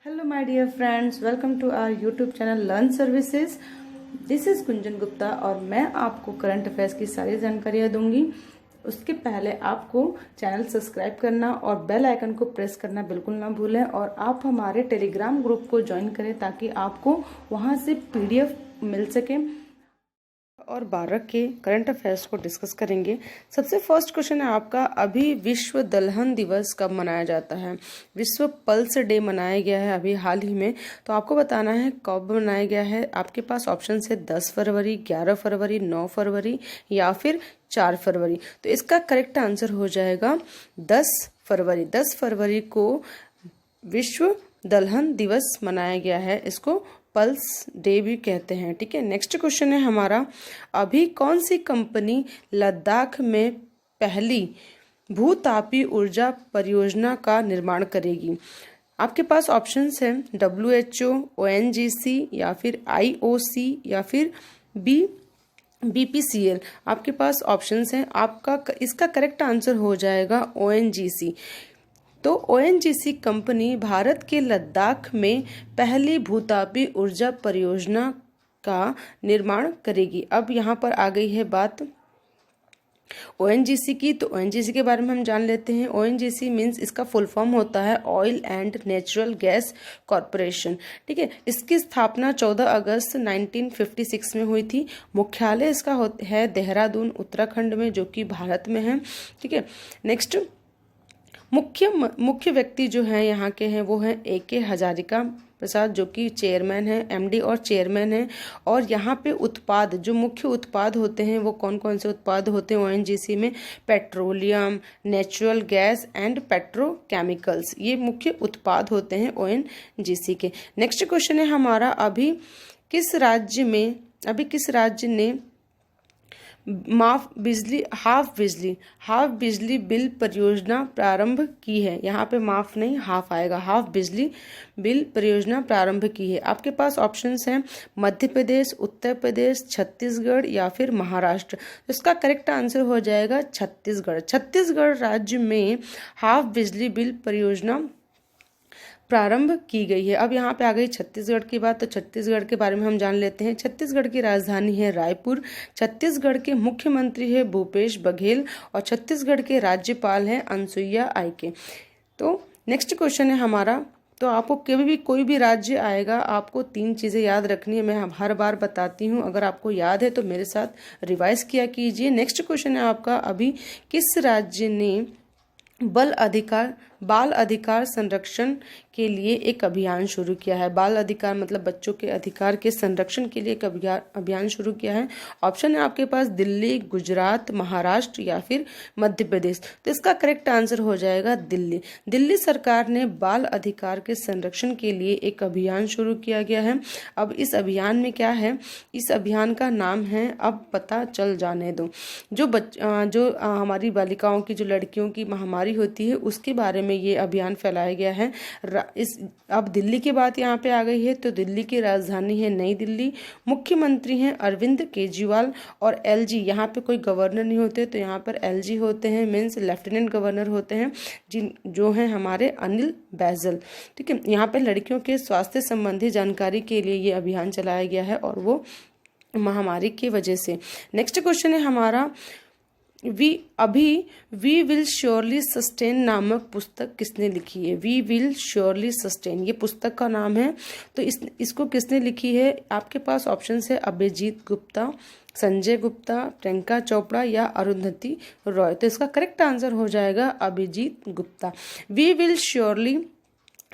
Hello my dear friends, welcome to our YouTube channel Learn Services. This is कुंजन गुप्ता और मैं आपको current affairs की सारी जानकारियाँ दूंगी। उसके पहले आपको चैनल सब्सक्राइब करना और बेल आइकन को प्रेस करना बिल्कुल ना भूलें और आप हमारे टेलीग्राम ग्रुप को ज्वाइन करें ताकि आपको वहाँ से PDF मिल सके और 12 के करंट अफेयर्स को डिस्कस करेंगे। सबसे फर्स्ट क्वेश्चन है आपका, अभी विश्व दलहन दिवस कब मनाया जाता है? विश्व पल्स डे मनाया गया है अभी हाल ही में, तो आपको बताना है कब मनाया गया है। आपके पास ऑप्शन है 10 फरवरी, 11 फरवरी, 9 फरवरी या फिर 4 फरवरी। तो इसका करेक्ट आंसर हो जाएगा 10 फरवरी। 10 फरवरी को विश्व दलहन दिवस मनाया गया है, इसको पल्स डे भी कहते हैं। ठीक है, नेक्स्ट क्वेश्चन है हमारा, अभी कौन सी कंपनी लद्दाख में पहली भूतापीय ऊर्जा परियोजना का निर्माण करेगी? आपके पास ऑप्शंस हैं WHO, ONGC या फिर IOC या फिर BPCL। आपके पास ऑप्शंस हैं, आपका इसका करेक्ट आंसर हो जाएगा ONGC। तो ONGC कंपनी भारत के लद्दाख में पहली भूतापीय ऊर्जा परियोजना का निर्माण करेगी। अब यहाँ पर आ गई है बात ONGC की, तो ONGC के बारे में हम जान लेते हैं। ONGC मीन्स इसका फुल फॉर्म होता है oil and natural gas corporation. ठीक है, इसकी स्थापना 14 अगस्त 1956 में हुई थी। मुख्यालय इसका है देहरादून उत्तराखंड में, जो कि भारत में है। ठीक है, नेक्स्ट मुख्य व्यक्ति जो हैं यहाँ के हैं वो हैं AK हजारिका प्रसाद, जो कि चेयरमैन है, MD और चेयरमैन है। और यहाँ पे उत्पाद, जो मुख्य उत्पाद होते हैं वो कौन कौन से उत्पाद होते हैं ONGC में? Petroleum, natural gas and petrochemicals, ये मुख्य उत्पाद होते हैं ONGC के। नेक्स्ट क्वेश्चन है हमारा, अभी किस राज्य ने हाफ बिजली बिल परियोजना प्रारंभ की है? यहाँ पे माफ नहीं, हाफ आएगा, हाफ बिजली बिल परियोजना प्रारंभ की है। आपके पास ऑप्शंस हैं मध्य प्रदेश, उत्तर प्रदेश, छत्तीसगढ़ या फिर महाराष्ट्र। तो इसका करेक्ट आंसर हो जाएगा छत्तीसगढ़। छत्तीसगढ़ राज्य में हाफ बिजली बिल परियोजना प्रारंभ की गई है। अब यहाँ पे आ गई छत्तीसगढ़ की बात, तो छत्तीसगढ़ के बारे में हम जान लेते हैं। छत्तीसगढ़ की राजधानी है रायपुर, छत्तीसगढ़ के मुख्यमंत्री है भूपेश बघेल और छत्तीसगढ़ के राज्यपाल हैं अनसुईया आइके। तो नेक्स्ट क्वेश्चन है हमारा, तो आपको कभी भी कोई भी राज्य आएगा, आपको 3 चीज़ें याद रखनी है। मैं हर बार बताती हूँ, अगर आपको याद है तो मेरे साथ रिवाइज किया कीजिए। नेक्स्ट क्वेश्चन है आपका, अभी किस राज्य ने बाल अधिकार संरक्षण के लिए एक अभियान शुरू किया है? बाल अधिकार मतलब बच्चों के अधिकार के संरक्षण के लिए एक अभियान शुरू किया है। ऑप्शन है आपके पास दिल्ली, गुजरात, महाराष्ट्र या फिर मध्य प्रदेश। तो इसका करेक्ट आंसर हो जाएगा दिल्ली। दिल्ली सरकार ने बाल अधिकार के संरक्षण के लिए एक अभियान शुरू किया गया है। अब इस अभियान में क्या है, इस अभियान का नाम है अब पता चल जाने दो। जो हमारी बालिकाओं की, जो लड़कियों की महामारी होती है, उसके बारे में ये अभियान फैलाया गया है। अब दिल्ली की बात यहाँ पे आ गई है, तो दिल्ली की राजधानी है नई दिल्ली, मुख्यमंत्री हैं अरविंद केजरीवाल और LG, यहाँ पे कोई गवर्नर नहीं होते, तो यहाँ पर LG होते हैं, मीन्स लेफ्टिनेंट गवर्नर होते हैं, जो हैं हमारे अनिल बैजल। ठीक है, यहाँ पे लड़कियों के स्वास्थ्य संबंधी जानकारी के लिए ये अभियान चलाया गया है और वो महामारी की वजह से। नेक्स्ट क्वेश्चन है हमारा, वी विल श्योरली सस्टेन नामक पुस्तक किसने लिखी है? वी विल श्योरली सस्टेन, ये पुस्तक का नाम है। तो इसको किसने लिखी है? आपके पास ऑप्शन है अभिजीत गुप्ता, संजय गुप्ता, प्रियंका चोपड़ा या अरुंधति रॉय। तो इसका करेक्ट आंसर हो जाएगा Abhijit Gupta. We will surely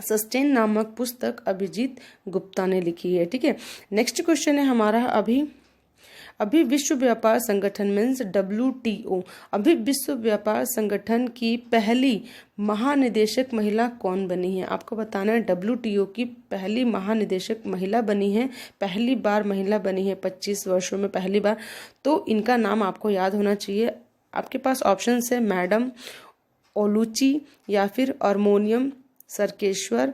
sustain नामक पुस्तक अभिजीत गुप्ता ने लिखी है। ठीक है, नेक्स्ट क्वेश्चन है हमारा, अभी विश्व व्यापार संगठन मीन्स WTO, अभी विश्व व्यापार संगठन की पहली महानिदेशक महिला कौन बनी है? आपको बताना है WTO की पहली महानिदेशक महिला बनी है, पहली बार महिला बनी है 25 वर्षों में पहली बार। तो इनका नाम आपको याद होना चाहिए। आपके पास ऑप्शन है मैडम ओलूची या फिर अर्मोनियम सरकेश्वर,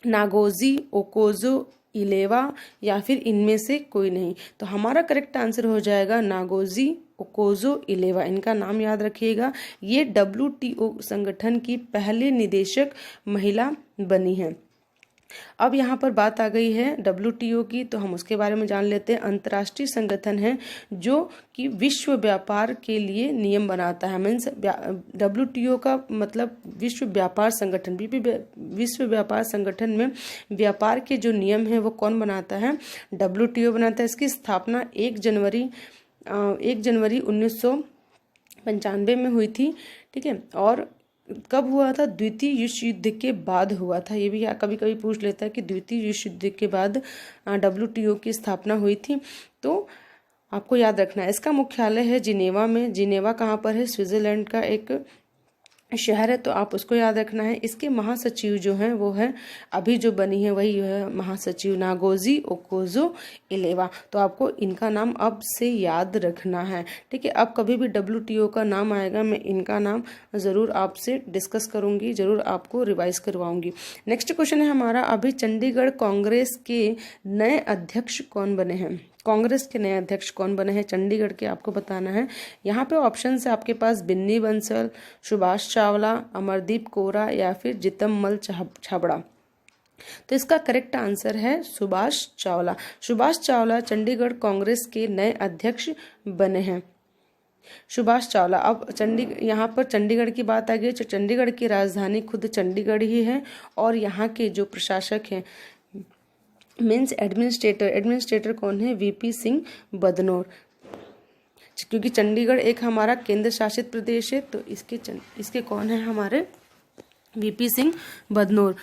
नागोजी ओकोजो इलेवा या फिर इनमें से कोई नहीं। तो हमारा करेक्ट आंसर हो जाएगा नागोजी ओकोजो इलेवा। इनका नाम याद रखिएगा। ये WTO संगठन की पहली निदेशक महिला बनी है। अब यहाँ पर बात आ गई है WTO की, तो हम उसके बारे में जान लेते हैं। अंतर्राष्ट्रीय संगठन है जो कि विश्व व्यापार के लिए नियम बनाता है। मीन्स WTO का मतलब विश्व व्यापार संगठन। विश्व व्यापार संगठन में व्यापार के जो नियम है वो कौन बनाता है? WTO बनाता है। इसकी स्थापना 1 जनवरी 1995 में हुई थी। ठीक है, और कब हुआ था? द्वितीय विश्व युद्ध के बाद हुआ था। ये भी कभी कभी पूछ लेता है कि द्वितीय विश्व युद्ध के बाद WTO की स्थापना हुई थी, तो आपको याद रखना है। इसका मुख्यालय है जिनेवा में। जिनेवा कहाँ पर है? स्विट्जरलैंड का एक शहर है, तो आप उसको याद रखना है। इसके महासचिव जो हैं वो है, अभी जो बनी है वही है महासचिव नागोजी ओकोजो-इलेवा। तो आपको इनका नाम अब से याद रखना है। ठीक है, अब कभी भी WTO का नाम आएगा मैं इनका नाम जरूर आपसे डिस्कस करूंगी, जरूर आपको रिवाइज करवाऊंगी। नेक्स्ट क्वेश्चन है हमारा, अभी चंडीगढ़ कांग्रेस के नए अध्यक्ष कौन बने हैं? कांग्रेस के नए अध्यक्ष कौन बने हैं चंडीगढ़ के, आपको बताना है। यहाँ पे ऑप्शन है आपके पास बिन्नी बंसल, सुभाष चावला, अमरदीप कोरा या फिर जितमल छाबड़ा। तो इसका करेक्ट आंसर है सुभाष चावला। सुभाष चावला चंडीगढ़ कांग्रेस के नए अध्यक्ष बने हैं, सुभाष चावला। अब यहाँ पर चंडीगढ़ की बात आ गई, तो चंडीगढ़ की राजधानी खुद चंडीगढ़ ही है, और यहाँ के जो प्रशासक हैं मीन्स एडमिनिस्ट्रेटर कौन है? VP सिंह बदनौर। क्योंकि चंडीगढ़ एक हमारा केंद्र शासित प्रदेश है, तो इसके कौन है? हमारे VP सिंह बदनौर।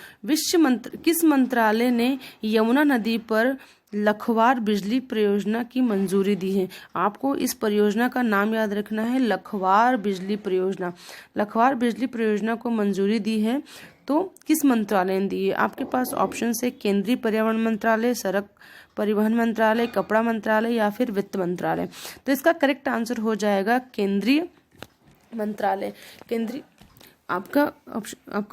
किस मंत्रालय ने यमुना नदी पर लखवार बिजली परियोजना की मंजूरी दी है? आपको इस परियोजना का नाम याद रखना है, लखवार बिजली परियोजना। लखवार बिजली परियोजना को मंजूरी दी है तो किस मंत्रालय ने दी है? आपके पास ऑप्शन है केंद्रीय पर्यावरण मंत्रालय, सड़क परिवहन मंत्रालय, कपड़ा मंत्रालय या फिर वित्त मंत्रालय। तो इसका करेक्ट आंसर हो जाएगा केंद्रीय मंत्रालय। आपका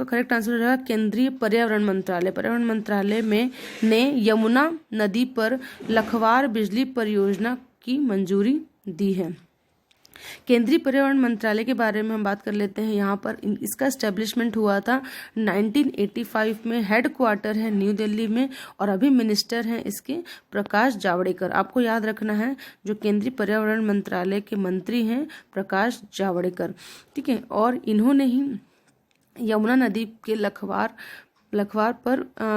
करेक्ट आंसर हो जाएगा केंद्रीय पर्यावरण मंत्रालय। पर्यावरण मंत्रालय ने यमुना नदी पर लखवार बिजली परियोजना की मंजूरी दी है। केंद्रीय पर्यावरण मंत्रालय के बारे में हम बात कर लेते हैं। यहाँ पर इसका एस्टेब्लिशमेंट हुआ था 1985 में। हेड क्वार्टर है न्यू दिल्ली में, और अभी मिनिस्टर हैं इसके प्रकाश जावड़ेकर। आपको याद रखना है जो केंद्रीय पर्यावरण मंत्रालय के मंत्री हैं प्रकाश जावड़ेकर। ठीक है, और इन्होंने ही यमुना नदी के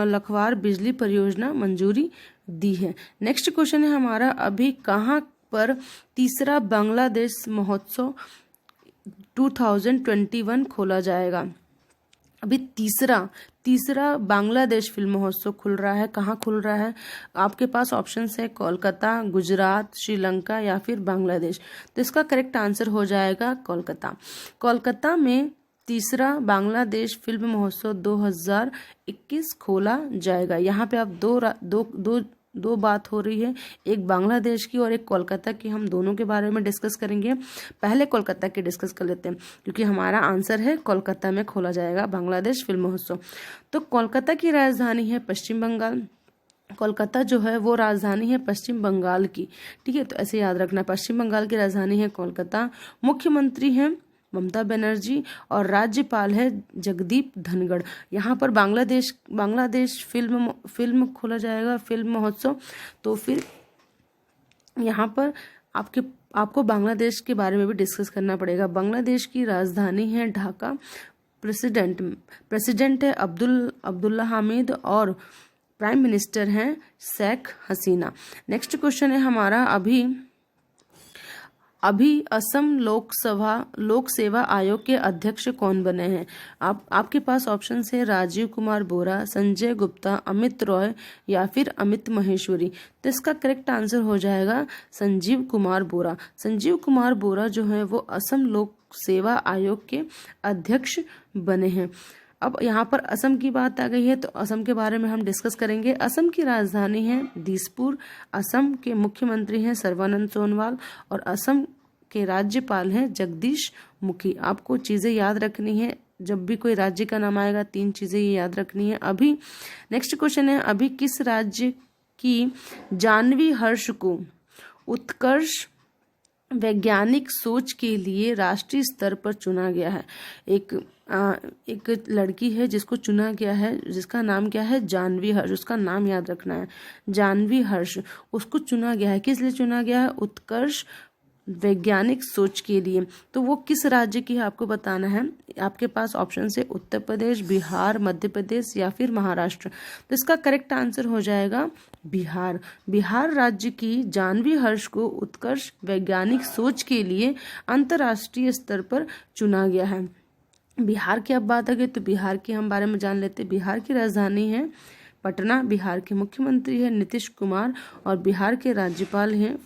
लखवार बिजली परियोजना मंजूरी दी है। नेक्स्ट क्वेश्चन है हमारा, अभी कहाँ पर तीसरा बांग्लादेश महोत्सव 2021 खोला जाएगा? अभी तीसरा बांग्लादेश फिल्म महोत्सव खुल रहा है। कहाँ खुल रहा है? आपके पास ऑप्शन है कोलकाता, गुजरात, श्रीलंका या फिर बांग्लादेश। तो इसका करेक्ट आंसर हो जाएगा कोलकाता। कोलकाता में तीसरा बांग्लादेश फिल्म महोत्सव 2021 खोला जाएगा। यहाँ पे आप दो बात हो रही है, एक बांग्लादेश की और एक कोलकाता की। हम दोनों के बारे में डिस्कस करेंगे। पहले कोलकाता की डिस्कस कर लेते हैं, क्योंकि हमारा आंसर है कोलकाता में खोला जाएगा बांग्लादेश फिल्म महोत्सव। तो कोलकाता की राजधानी है पश्चिम बंगाल। कोलकाता जो है वो राजधानी है पश्चिम बंगाल की। ठीक है, तो ऐसे याद रखना, पश्चिम बंगाल की राजधानी है कोलकाता। मुख्यमंत्री हैं ममता बनर्जी और राज्यपाल है जगदीप धनखड़। यहाँ पर बांग्लादेश फिल्म खोला जाएगा, फिल्म महोत्सव। तो फिर यहाँ पर आपको बांग्लादेश के बारे में भी डिस्कस करना पड़ेगा। बांग्लादेश की राजधानी है ढाका। प्रेसिडेंट है अब्दुल्ला हामिद और प्राइम मिनिस्टर हैं शेख हसीना। नेक्स्ट क्वेश्चन है हमारा, अभी असम लोक सेवा आयोग के अध्यक्ष कौन बने हैं? आपके पास ऑप्शन है राजीव कुमार बोरा, संजय गुप्ता, अमित रॉय या फिर अमित महेश्वरी। तो इसका करेक्ट आंसर हो जाएगा संजीव कुमार बोरा। संजीव कुमार बोरा जो है वो असम लोक सेवा आयोग के अध्यक्ष बने हैं। अब यहाँ पर असम की बात आ गई है, तो असम के बारे में हम डिस्कस करेंगे। असम की राजधानी है दिसपुर। असम के मुख्यमंत्री हैं सर्बानंद सोनोवाल और असम के राज्यपाल हैं जगदीश मुखी। आपको चीज़ें याद रखनी है, जब भी कोई राज्य का नाम आएगा 3 चीज़ें ये याद रखनी है। अभी नेक्स्ट क्वेश्चन है, अभी किस राज्य की जानवी हर्ष को उत्कर्ष वैज्ञानिक सोच के लिए राष्ट्रीय स्तर पर चुना गया है। एक लड़की है जिसको चुना गया है, जिसका नाम क्या है, जानवी हर्ष। उसका नाम याद रखना है, जानवी हर्ष। उसको चुना गया है, किस लिए चुना गया है, उत्कर्ष वैज्ञानिक सोच के लिए। तो वो किस राज्य की है आपको बताना है। आपके पास ऑप्शन है उत्तर प्रदेश, बिहार, मध्य प्रदेश या फिर महाराष्ट्र। तो इसका करेक्ट आंसर हो जाएगा बिहार। बिहार राज्य की जानवी हर्ष को उत्कर्ष वैज्ञानिक सोच के लिए अंतर्राष्ट्रीय स्तर पर चुना गया है। बिहार की अब बात आ गई तो बिहार के हम बारे में जान लेते हैं। बिहार की राजधानी है पटना। बिहार के मुख्यमंत्री है नीतीश कुमार और बिहार के राज्यपाल हैं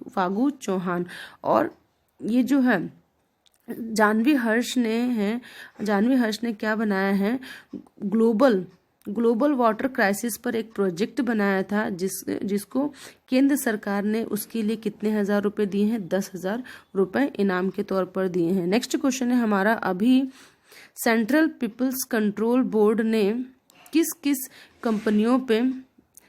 फागू चौहान। और ये जो है जानवी हर्ष ने क्या बनाया है, ग्लोबल वाटर क्राइसिस पर एक प्रोजेक्ट बनाया था जिसको केंद्र सरकार ने उसके लिए कितने हजार रुपए दिए हैं, 10,000 रुपए इनाम के तौर पर दिए हैं। नेक्स्ट क्वेश्चन है हमारा, अभी सेंट्रल पीपल्स कंट्रोल बोर्ड ने किस किस कंपनियों पे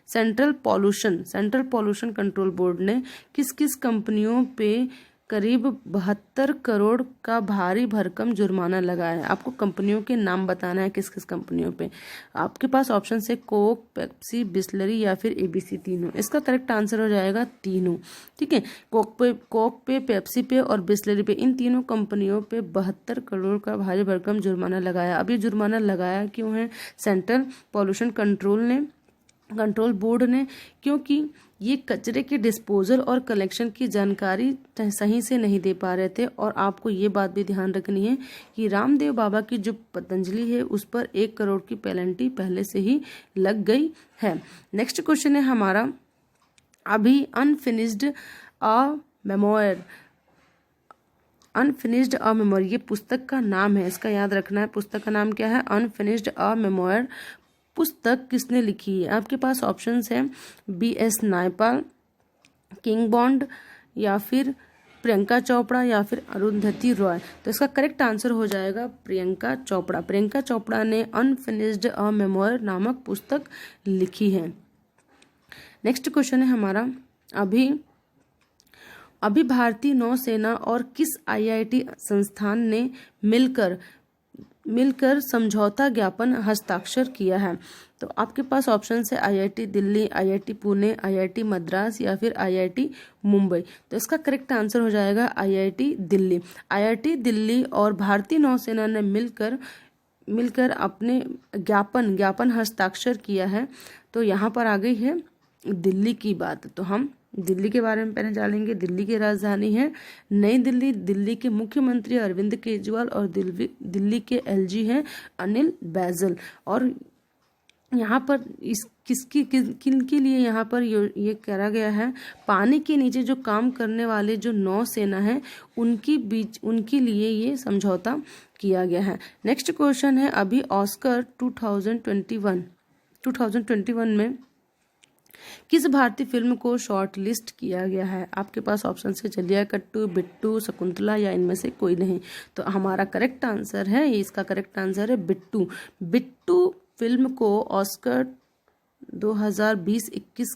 सेंट्रल पॉल्यूशन कंट्रोल बोर्ड ने किस किस कंपनियों पे करीब 72 करोड़ का भारी भरकम जुर्माना लगाया है। आपको कंपनियों के नाम बताना है, किस किस कंपनियों पे। आपके पास ऑप्शन है कोक, पेप्सी, बिस्लरी या फिर एबीसी, तीनों। इसका करेक्ट आंसर हो जाएगा तीनों। ठीक है, कोक पे, पेप्सी पे और बिस्लरी पे, इन तीनों कंपनियों पे 72 करोड़ का भारी भरकम जुर्माना लगाया। अब ये जुर्माना लगाया क्यों है सेंट्रल पॉल्यूशन कंट्रोल बोर्ड ने, क्योंकि ये कचरे के डिस्पोजल और कलेक्शन की जानकारी सही से नहीं दे पा रहे थे। और आपको ये बात भी ध्यान रखनी है कि रामदेव बाबा की जो पतंजलि है उस पर 1 करोड़ की पेनल्टी पहले से ही लग गई है। नेक्स्ट क्वेश्चन है हमारा, अभी अनफिनिश्ड अ मेमोयर, ये पुस्तक का नाम है, इसका याद रखना है। पुस्तक का नाम क्या है, अनफिनिश्ड अ मेमोयर। पुस्तक किसने लिखी है। आपके पास ऑप्शंस हैं BS नायपाल, किंग बॉन्ड या फिर प्रियंका चोपड़ा या फिर अरुंधति रॉय। तो इसका करेक्ट आंसर हो जाएगा प्रियंका चोपड़ा। प्रियंका चोपड़ा ने अनफिनिश्ड अ मेमोयर नामक पुस्तक लिखी है। नेक्स्ट क्वेश्चन है हमारा, अभी भारतीय नौसेना और किस IIT संस्थान ने मिलकर समझौता ज्ञापन हस्ताक्षर किया है। तो आपके पास ऑप्शन है IIT Delhi, IIT Pune, IIT Madras या फिर IIT मुंबई। तो इसका करेक्ट आंसर हो जाएगा IIT दिल्ली। IIT दिल्ली और भारतीय नौसेना ने मिलकर अपने ज्ञापन हस्ताक्षर किया है। तो यहाँ पर आ गई है दिल्ली की बात। तो हम दिल्ली के बारे में पहले जानेंगे। दिल्ली की राजधानी है नई दिल्ली। दिल्ली के मुख्यमंत्री अरविंद केजरीवाल और दिल्ली के LG हैं अनिल बैजल। और यहाँ पर किन के लिए यहाँ पर ये करा गया है, पानी के नीचे जो काम करने वाले जो नौसेना है उनके लिए ये समझौता किया गया है। नेक्स्ट क्वेश्चन है, अभी ऑस्कर 2021 में किस भारतीय फिल्म को शॉर्ट लिस्ट किया गया है। आपके पास ऑप्शन है जलियाकट्टू, बिट्टू, शकुंतला या इनमें से कोई नहीं। तो हमारा करेक्ट आंसर है, इसका करेक्ट आंसर है बिट्टू। बिट्टू फिल्म को ऑस्कर 2021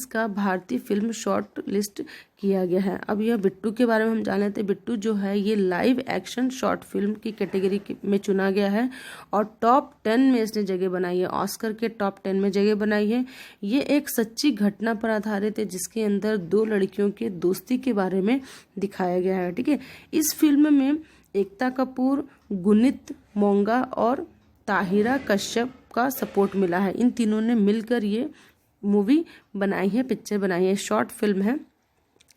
का भारतीय फिल्म शॉर्ट लिस्ट किया गया है। अब यह बिट्टू के बारे में हम जान लेते हैं। बिट्टू जो है ये लाइव एक्शन शॉर्ट फिल्म की कैटेगरी में चुना गया है और टॉप 10 में इसने जगह बनाई है, ऑस्कर के टॉप 10 में जगह बनाई है। ये एक सच्ची घटना पर आधारित है जिसके अंदर 2 लड़कियों के दोस्ती के बारे में दिखाया गया है। ठीक है, इस फिल्म में एकता कपूर, गुनीत मोंगा और ताहिरा कश्यप का सपोर्ट मिला है। इन तीनों ने मिलकर ये मूवी बनाई है, पिक्चर बनाई है, शॉर्ट फिल्म है।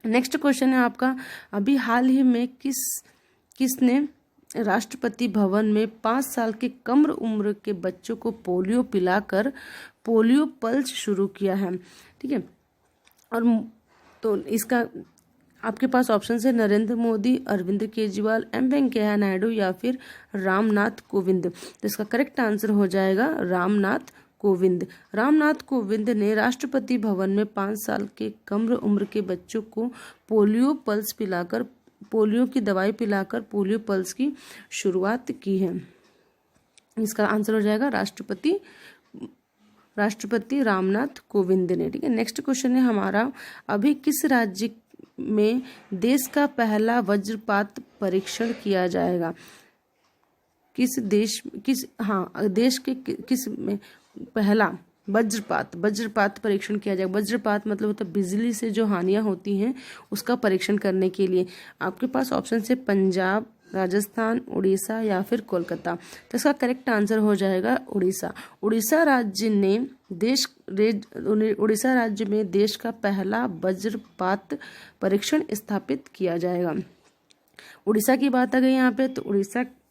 नेक्स्ट क्वेश्चन है आपका, अभी हाल ही में किसने राष्ट्रपति भवन में 5 साल के कम उम्र के बच्चों को पोलियो पिलाकर पोलियो पल्स शुरू किया है। ठीक है, और तो इसका आपके पास ऑप्शन है नरेंद्र मोदी, अरविंद केजरीवाल, वेंकैया नायडू या फिर रामनाथ कोविंद। तो इसका करेक्ट आंसर हो जाएगा रामनाथ कोविंद। रामनाथ कोविंद ने राष्ट्रपति भवन में 5 साल के कम उम्र के बच्चों को पोलियो की दवाई पिलाकर पोलियो पल्स की शुरुआत की है। इसका आंसर हो जाएगा राष्ट्रपति रामनाथ कोविंद ने। ठीक है, नेक्स्ट क्वेश्चन है हमारा, अभी किस राज्य में देश का पहला वज्रपात परीक्षण किया जाएगा? देश के किस में पहला वज्रपात परीक्षण किया जाएगा? वज्रपात मतलब होता है बिजली से जो हानियां होती हैं उसका परीक्षण करने के लिए। आपके पास ऑप्शन है पंजाब, राजस्थान, उड़ीसा या फिर कोलकाता। तो इसका करेक्ट आंसर हो जाएगा उड़ीसा। उड़ीसा राज्य में देश का पहला वज्रपात परीक्षण स्थापित किया जाएगा। उड़ीसा की बात आ गई यहाँ पे, तो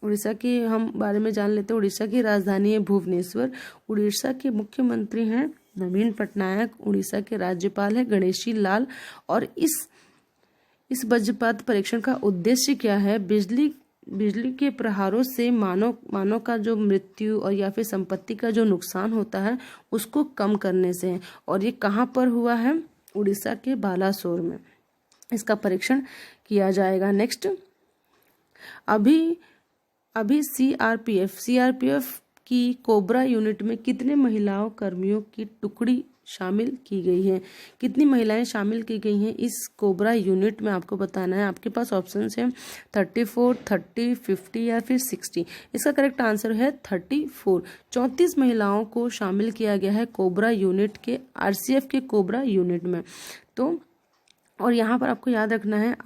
उड़ीसा के हम बारे में जान लेते हैं। उड़ीसा की राजधानी है भुवनेश्वर। उड़ीसा के मुख्यमंत्री हैं नवीन पटनायक। उड़ीसा के राज्यपाल है गणेशी लाल। और इस वज्रपात परीक्षण का उद्देश्य क्या है? बिजली के प्रहारों से मानव का जो मृत्यु और या फिर संपत्ति का जो नुकसान होता है उसको कम करने से है। और ये कहाँ पर हुआ है? उड़ीसा के बालासोर में इसका परीक्षण किया जाएगा। नेक्स्ट, अभी सीआरपीएफ की कोबरा यूनिट में कितने महिलाओं कर्मियों की टुकड़ी शामिल की गई है? कितनी महिलाएं शामिल की गई हैं इस कोबरा यूनिट में? आपको बताना है। आपके पास ऑप्शंस हैं 34, 30, 50 या फिर 60। इसका करेक्ट आंसर है 34। 34 महिलाओं को शामिल किया गया है कोबरा यूनिट के, आरसीएफ के कोबरा यूनिट में। तो और यहाँ पर आपको याद रखना है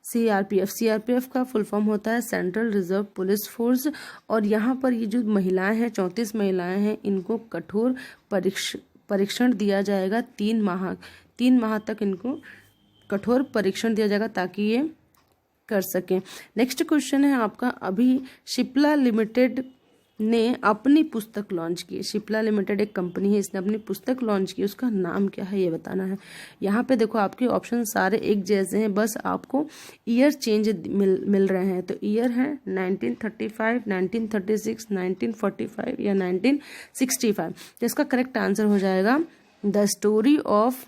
सीआरपीएफ का फुल फॉर्म होता है सेंट्रल रिजर्व पुलिस फोर्स। और यहाँ पर ये जो महिलाएं हैं, 34 महिलाएं हैं, इनको कठोर परीक्षण दिया जाएगा। 3 माह तक इनको कठोर परीक्षण दिया जाएगा ताकि ये कर सकें। नेक्स्ट क्वेश्चन है आपका, अभी शिप्ला लिमिटेड ने अपनी पुस्तक लॉन्च की। शिप्ला लिमिटेड एक कंपनी है, इसने अपनी पुस्तक लॉन्च की, उसका नाम क्या है ये बताना है। यहाँ पे देखो आपके ऑप्शन सारे एक जैसे हैं, बस आपको ईयर चेंज मिल रहे हैं। तो ईयर है 1935, 1936, 1945 या 1965। तो इसका करेक्ट आंसर हो जाएगा the story of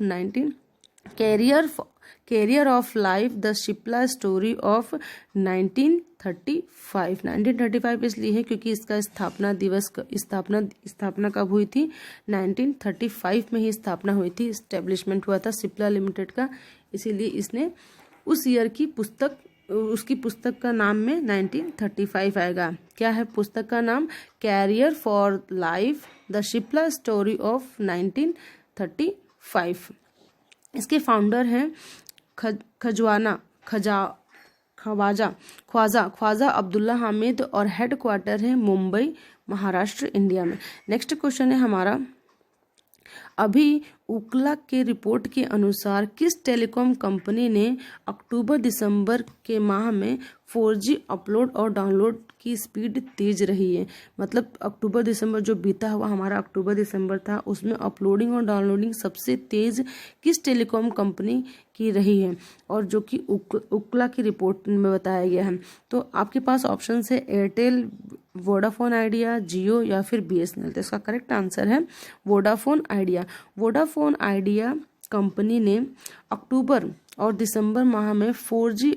career of life, the Cipla story of 1935। 1935 इसलिए है क्योंकि इसका स्थापना कब हुई थी? 1935 में ही स्थापना हुई थी, एस्टेब्लिशमेंट हुआ था शिप्ला लिमिटेड का। इसीलिए इसने उस ईयर की उसकी पुस्तक का नाम में 1935 आएगा। क्या है पुस्तक का नाम? Career for life, the Cipla story of 1935। इसके फाउंडर हैं ख्वाजा अब्दुल्ला हामिद और हेड क्वार्टर है मुंबई, महाराष्ट्र, इंडिया में। नेक्स्ट क्वेश्चन है हमारा, अभी उकला के रिपोर्ट के अनुसार किस टेलीकॉम कंपनी ने अक्टूबर-दिसंबर के माह में 4G अपलोड और डाउनलोड की स्पीड तेज रही है? मतलब अक्टूबर-दिसंबर जो बीता हुआ हमारा अक्टूबर-दिसंबर था, उसमें अपलोडिंग और डाउनलोडिंग सबसे तेज किस टेलीकॉम कंपनी की रही है? और जो कि उकला की रिपोर्ट में बताया गया है। तो आपके पास ऑप्शन है एयरटेल, वोडाफोन आइडिया, जियो या फिर BSNL। तो इसका करेक्ट आंसर है Vodafone idea. Vodafone idea company ने अक्टूबर और दिसंबर माह में 4G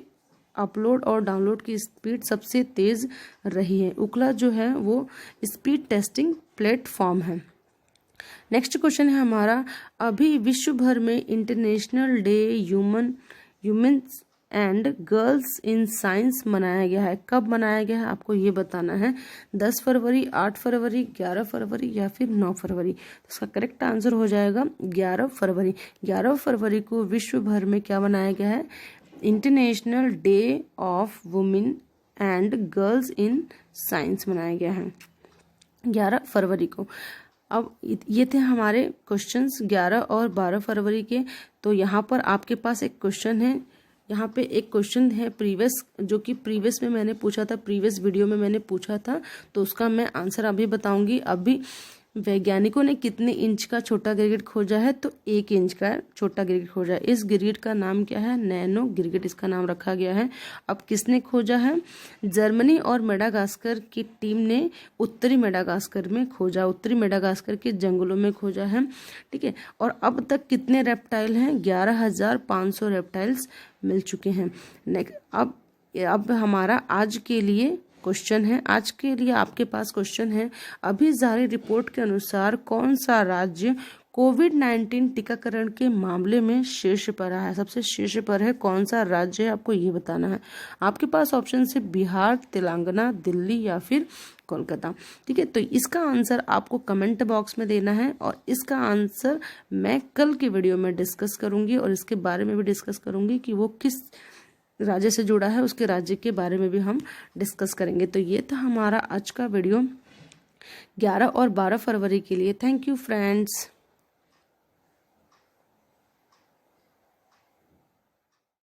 अपलोड और डाउनलोड की स्पीड सबसे तेज रही है। उकला जो है वो स्पीड टेस्टिंग प्लेटफॉर्म है। नेक्स्ट क्वेश्चन है हमारा, अभी विश्व भर में international day humans and girls in science मनाया गया है। कब मनाया गया है आपको ये बताना है। 10 फरवरी, 8 फरवरी, 11 फरवरी या फिर 9 फरवरी। तो इसका करेक्ट आंसर हो जाएगा 11 फरवरी। 11 फरवरी को विश्व भर में क्या मनाया गया है? International day of women and girls in science मनाया गया है 11 फरवरी को। अब ये थे हमारे क्वेश्चंस 11 और 12 फरवरी के। तो यहाँ पर आपके पास एक क्वेश्चन है, यहाँ पे एक क्वेश्चन है जो कि प्रीवियस में मैंने पूछा था, प्रीवियस वीडियो में मैंने पूछा था, तो उसका मैं आंसर अभी बताऊंगी। अभी वैज्ञानिकों ने कितने इंच का छोटा गिरगिट खोजा है? तो 1 इंच का छोटा गिरगिट खोजा है। इस गिरगिट का नाम क्या है? नैनो गिरगिट इसका नाम रखा गया है। अब किसने खोजा है? जर्मनी और मेडागास्कर की टीम ने उत्तरी मेडागास्कर में खोजा, उत्तरी मेडागास्कर के जंगलों में खोजा है। ठीक है, और अब तक कितने रेप्टाइल हैं? 11,500 रेप्टाइल्स मिल चुके हैं। अब हमारा आज के लिए क्वेश्चन है। आज के लिए आपके पास क्वेश्चन है, अभी जारी रिपोर्ट के अनुसार कौन सा राज्य कोविड-19 टीकाकरण के मामले में शीर्ष पर रहा है? सबसे शीर्ष पर है कौन सा राज्य है, आपको ये बताना है। आपके पास ऑप्शन है बिहार, तेलंगाना, दिल्ली या फिर कोलकाता। ठीक है, तो इसका आंसर आपको कमेंट बॉक्स में देना है और इसका आंसर मैं कल की वीडियो में डिस्कस करूंगी और इसके बारे में भी डिस्कस करूंगी कि वो किस राज्य से जुड़ा है, उसके राज्य के बारे में भी हम डिस्कस करेंगे। तो ये था हमारा आज का वीडियो 11 और 12 फरवरी के लिए। Thank you friends.